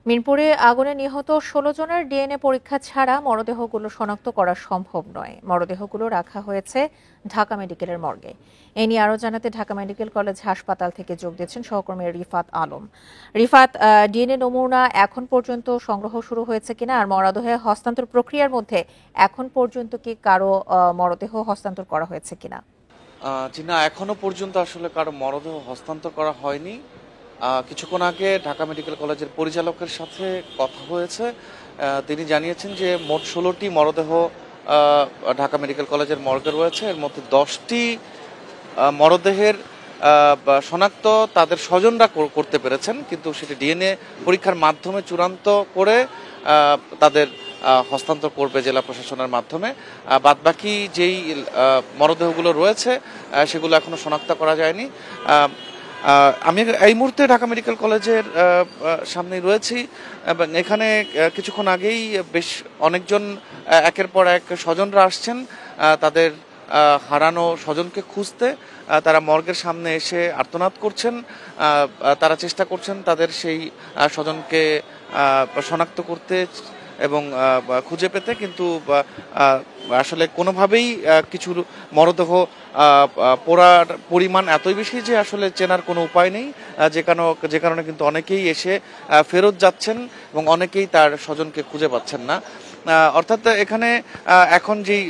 মিরপুরে আগুনে নিহত ১৬ জনের ডিএনএ পরীক্ষা ছাড়া মরদেহগুলো শনাক্ত করা সম্ভব নয়। মরদেহগুলো রাখা হয়েছে ঢাকা মেডিকেলের মর্গে। এ নিয়ে আরও জানাতে ঢাকা মেডিকেল কলেজ হাসপাতাল থেকে যোগ দিচ্ছেন সহকর্মী রিফাত আলম। রিফাত, ডিএনএ নমুনা এখন পর্যন্ত সংগ্রহ শুরু হয়েছে কিনা, আর মরদেহ হস্তান্তর প্রক্রিয়ার মধ্যে এখন পর্যন্ত কি কারো মরদেহ হস্তান্তর করা হয়েছে কিনা? জি না, এখনো পর্যন্ত আসলে কারো মরদেহ হস্তান্তর করা হয়নি। কিছুক্ষণ আগে ঢাকা মেডিকেল কলেজের পরিচালকের সাথে কথা হয়েছে। তিনি জানিয়েছেন যে মোট ১৬টি মরদেহ ঢাকা মেডিকেল কলেজের মর্গে রয়েছে। এর মধ্যে ১০টি মরদেহের শনাক্ত তাদের স্বজনরা করতে পেরেছেন, কিন্তু সেটি ডিএনএ পরীক্ষার মাধ্যমে চূড়ান্ত করে তাদের হস্তান্তর করবে জেলা প্রশাসনের মাধ্যমে। বাদবাকি যেই মরদেহগুলো রয়েছে সেগুলো এখনো শনাক্ত করা যায়নি। আমি এই মুহূর্তে ঢাকা মেডিকেল কলেজের সামনেই রয়েছি এবং এখানে কিছুক্ষণ আগেই বেশ অনেকজন একের পর এক স্বজনরা আসছেন তাদের হারানো স্বজনকে খুঁজতে। তারা মর্গের সামনে এসে আর্তনাদ করছেন। তারা চেষ্টা করছেন তাদের সেই স্বজনকে শনাক্ত করতে এবং খুঁজে পেতে, কিন্তু আসলে কোনোভাবেই কিছু মরদেহ পোড়ার পরিমাণ এতই বেশি যে আসলে চেনার কোনো উপায় নেই, যে কারণে কিন্তু অনেকেই এসে ফেরত যাচ্ছেন এবং অনেকেই তার স্বজনকে খুঁজে পাচ্ছেন না। অর্থাৎ এখানে এখন যেই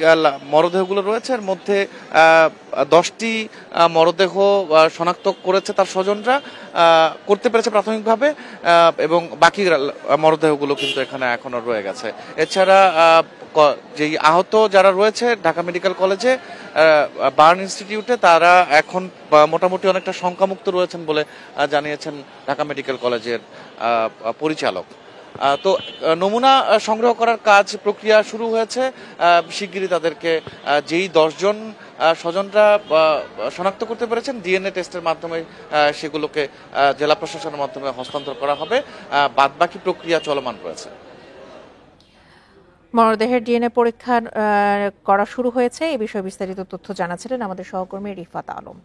মরদেহগুলো রয়েছে এর মধ্যে 10টি মরদেহ শনাক্ত করেছে তার স্বজনরা, করতে পেরেছে প্রাথমিকভাবে, এবং বাকি মরদেহগুলো কিন্তু এখানে এখনো রয়ে গেছে। এছাড়া যেই আহত যারা রয়েছে ঢাকা মেডিকেল কলেজে বার্ন ইনস্টিটিউটে, তারা এখন মোটামুটি অনেকটা শঙ্কামুক্ত রয়েছেন বলে জানিয়েছেন ঢাকা মেডিকেল কলেজের পরিচালক। তো নমুনা সংগ্রহ করার কাজ প্রক্রিয়া শুরু হয়েছে। শিগগিরই তাদেরকে যেই 10 জন স্বজনরা শনাক্ত করতে পেরেছেন ডিএনএ টেস্টের মাধ্যমে সেগুলোকে জেলা প্রশাসনের মাধ্যমে হস্তান্তর করা হবে। বাদবাকি প্রক্রিয়া চলমান রয়েছে। মরদেহের ডিএনএ পরীক্ষা করা শুরু হয়েছে, এ বিষয়ে বিস্তারিত তথ্য জানাচ্ছিলেন আমাদের সহকর্মী রিফাত আলম।